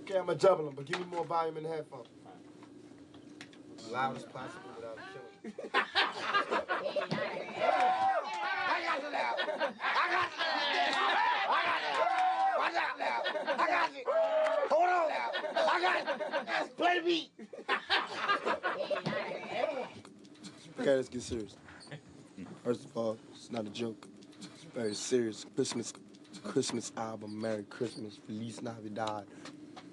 Okay, I'm gonna double them, but give me more volume in the headphones. Loud as possible without killing. I got you now. I got you. Watch out now. I got you. Hold on now. I got you. Let's play the beat. Okay, let's get serious. First of all, it's not a joke. It's very serious. Christmas album, Merry Christmas, Feliz Navidad.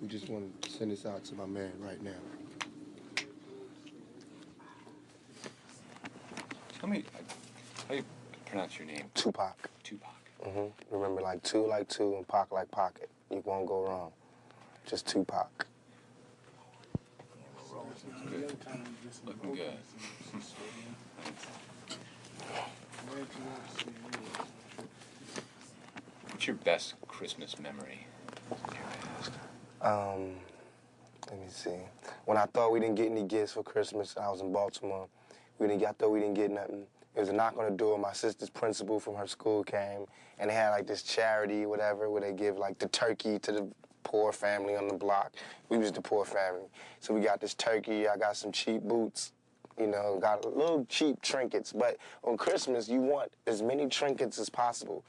We just want to send this out to my man right now. Tell me, how do you pronounce your name? Tupac. Tupac. Remember, like two, and Pac like pocket. You won't go wrong. Just Tupac. Good. Looking good. What's your best Christmas memory? Let me see. When I thought we didn't get any gifts for Christmas, I was in Baltimore. I thought we didn't get nothing. It was a knock on the door. My sister's principal from her school came, and they had like this charity, whatever, where they give like the turkey to the poor family on the block. We was the poor family. So we got this turkey. I got some cheap boots, you know, got a little cheap trinkets. But on Christmas, you want as many trinkets as possible.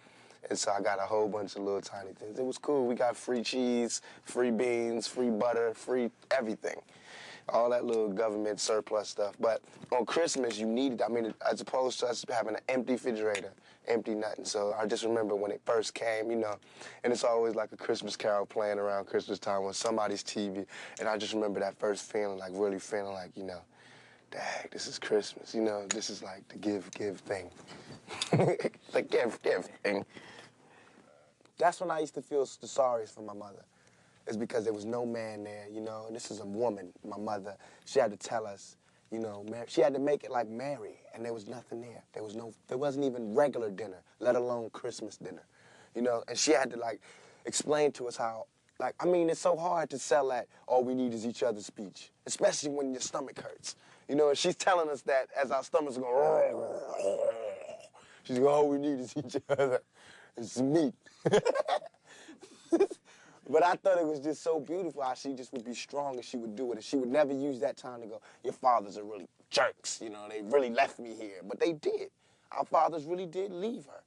And so I got a whole bunch of little tiny things. It was cool. We got free cheese, free beans, free butter, free everything. All that little government surplus stuff. But on Christmas, you needed, I mean, as opposed to us having an empty refrigerator, empty nothing. So I just remember when it first came, you know, and it's always like a Christmas carol playing around Christmas time on somebody's TV. And I just remember that first feeling, like really feeling like, you know, dang, this is Christmas. You know, this is like the give thing. The give thing. That's when I used to feel the sorriest for my mother. It's because there was no man there, you know, and this is a woman, my mother. She had to tell us, you know, she had to make it like Mary, and there was nothing there. There wasn't even regular dinner, let alone Christmas dinner, you know, and she had to, like, explain to us how, like, I mean, it's so hard to sell that all we need is each other's speech, especially when your stomach hurts, you know, and she's telling us that as our stomachs go, she's like, all we need is each other, and some meat. But I thought it was just so beautiful how she just would be strong and she would do it. And she would never use that time to go, your fathers are really jerks, you know, they really left me here. But they did. Our fathers really did leave her.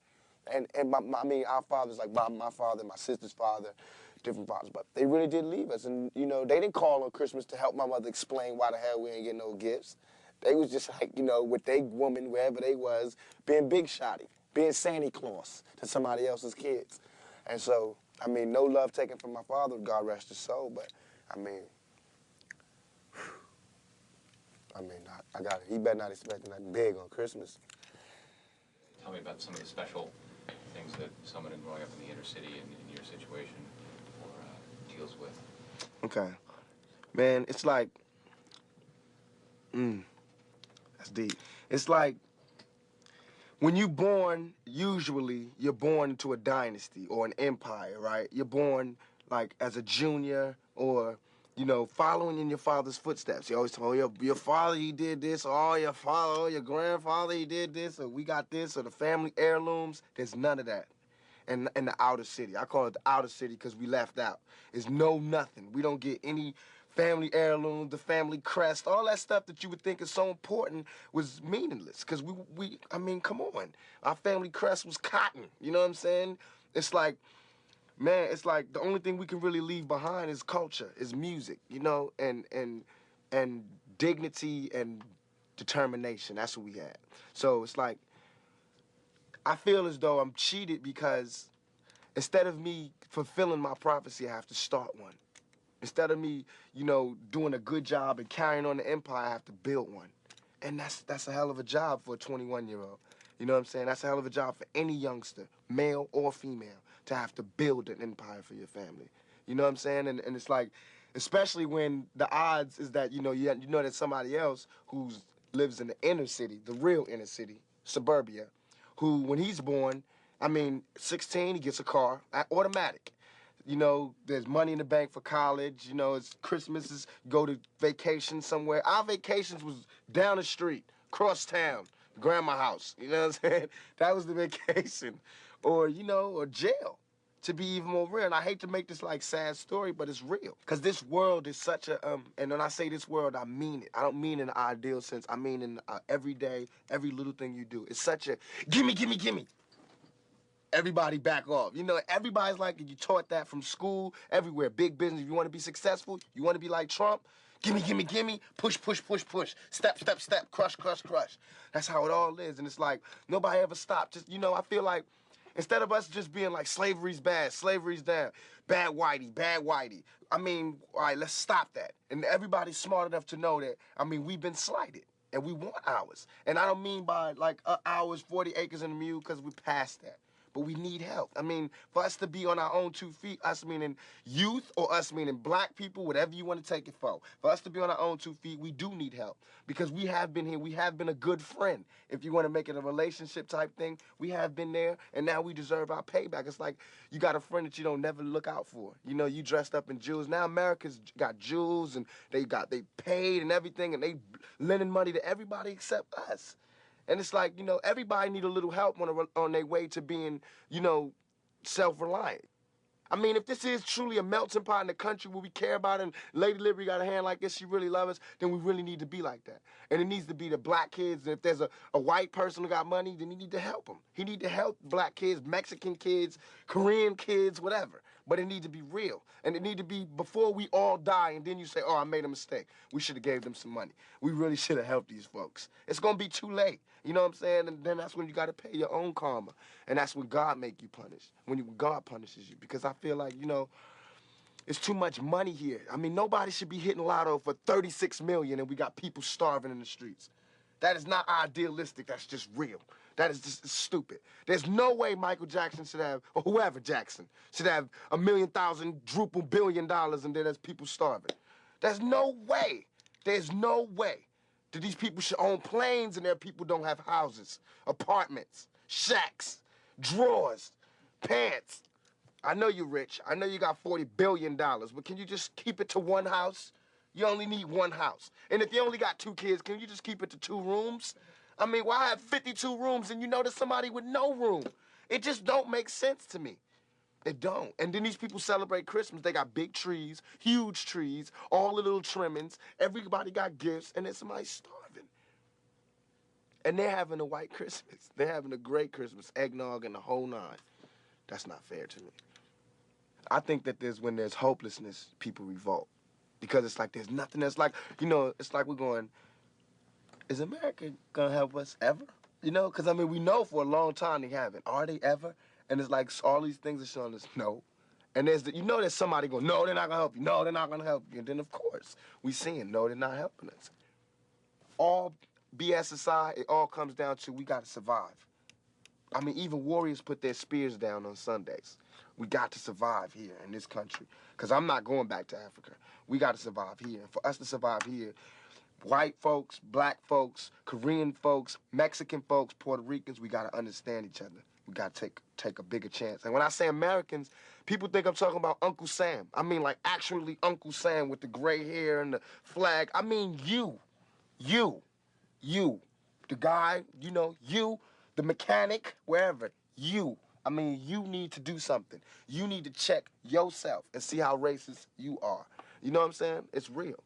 And I mean, our fathers, like my father, my sister's father, different fathers, but they really did leave us. And, you know, they didn't call on Christmas to help my mother explain why the hell we ain't getting no gifts. They was just like, you know, with they woman, wherever they was, being big shotty, being Santa Claus to somebody else's kids. And so, I mean, no love taken from my father, God rest his soul, but, I mean, I got it. He better not expect nothing big on Christmas. Tell me about some of the special things that someone growing up in the inner city in your situation deals with. Okay. Man, it's like, that's deep. It's like, when you're born, usually you're born into a dynasty or an empire, right? You're born like as a junior or, you know, following in your father's footsteps. You always tell, oh, your father, he did this, or oh, your father, oh, your grandfather, he did this, or we got this, or the family heirlooms. There's none of that in the outer city. I call it the outer city because we left out. There's nothing. We don't get any family heirloom, the family crest, all that stuff that you would think is so important was meaningless. Because I mean, come on. Our family crest was cotton, you know what I'm saying? It's like, man, it's like the only thing we can really leave behind is culture, is music, you know, and dignity and determination. That's what we had. So it's like, I feel as though I'm cheated because instead of me fulfilling my prophecy, I have to start one. Instead of me, you know, doing a good job and carrying on the empire, I have to build one. And that's a hell of a job for a 21-year-old. You know what I'm saying? That's a hell of a job for any youngster, male or female, to have to build an empire for your family. You know what I'm saying? And it's like, especially when the odds is that, you know that somebody else who lives in the inner city, the real inner city, suburbia, who, when he's born, I mean, 16, he gets a car, automatic. You know, there's money in the bank for college. You know, it's Christmas, go to vacation somewhere. Our vacations was down the street, cross town, grandma's house. You know what I'm saying? That was the vacation. Or, you know, or jail. to be even more real. And I hate to make this like sad story, but it's real. Because this world is such a, and when I say this world, I mean it. I don't mean in an ideal sense. I mean in every day, every little thing you do. It's such a, gimme, gimme, gimme. Everybody back off. You know, everybody's like, you taught that from school, everywhere. Big business. If you want to be successful, you want to be like Trump, gimme, gimme, gimme, push, push, push, push, step, step, step, crush, crush, crush. That's how it all is. And it's like, nobody ever stopped. Just, you know, I feel like instead of us just being like, slavery's bad, slavery's down, bad whitey, bad whitey. I mean, all right, let's stop that. And everybody's smart enough to know that, I mean, we've been slighted. And we want ours. And I don't mean by like ours, 40 acres and a mule, because we passed that. But we need help. I mean, for us to be on our own 2 feet, us meaning youth or us meaning black people, whatever you want to take it for us to be on our own 2 feet, we do need help. Because we have been here. We have been a good friend. If you want to make it a relationship type thing, we have been there, and now we deserve our payback. It's like you got a friend that you don't never look out for. You know, you dressed up in jewels. Now America's got jewels, and they paid and everything, and they lending money to everybody except us. And it's like, you know, everybody need a little help on their way to being, you know, self-reliant. I mean, if this is truly a melting pot in the country where we care about it and Lady Liberty got a hand like this, she really loves us, then we really need to be like that. And it needs to be the black kids. And if there's a white person who got money, then you need to help them. He need to help black kids, Mexican kids, Korean kids, whatever. But it need to be real. And it need to be before we all die and then you say, oh, I made a mistake. We should have gave them some money. We really should have helped these folks. It's going to be too late. You know what I'm saying? And then that's when you got to pay your own karma. And that's when God make you punish. When God punishes you. Because I feel like, you know, it's too much money here. I mean, nobody should be hitting lotto for $36 million and we got people starving in the streets. That is not idealistic. That's just real. That is just stupid. There's no way Michael Jackson should have, or whoever Jackson, should have $1 million, $1 billion, and then there's people starving. There's no way. There's no way that these people should own planes and their people don't have houses, apartments, shacks, drawers, pants. I know you're rich. I know you got $40 billion, but can you just keep it to one house? You only need one house. And if you only got 2 kids, can you just keep it to 2 rooms? I mean, why have 52 rooms and you know there's somebody with no room? It just don't make sense to me. It don't. And then these people celebrate Christmas. They got big trees, huge trees, all the little trimmings. Everybody got gifts, and then somebody's starving. And they're having a white Christmas. They're having a great Christmas, eggnog and the whole 9. That's not fair to me. I think that when there's hopelessness, people revolt. Because it's like there's nothing that's like, you know, it's like we're going, is America going to help us ever? You know, because, I mean, we know for a long time they haven't. Are they ever? And it's like all these things are showing us no. And you know there's somebody going, no, they're not going to help you. No, they're not going to help you. And then, of course, we seeing, no, they're not helping us. All BS aside, it all comes down to we got to survive. I mean, even warriors put their spears down on Sundays. We got to survive here in this country. Because I'm not going back to Africa. We got to survive here. And for us to survive here, white folks, black folks, Korean folks, Mexican folks, Puerto Ricans, we got to understand each other. We got to take a bigger chance. And when I say Americans, people think I'm talking about Uncle Sam. I mean, like, actually Uncle Sam with the gray hair and the flag. I mean you, the guy, you know, you, the mechanic, wherever, you. I mean, you need to do something. You need to check yourself and see how racist you are. You know what I'm saying? It's real.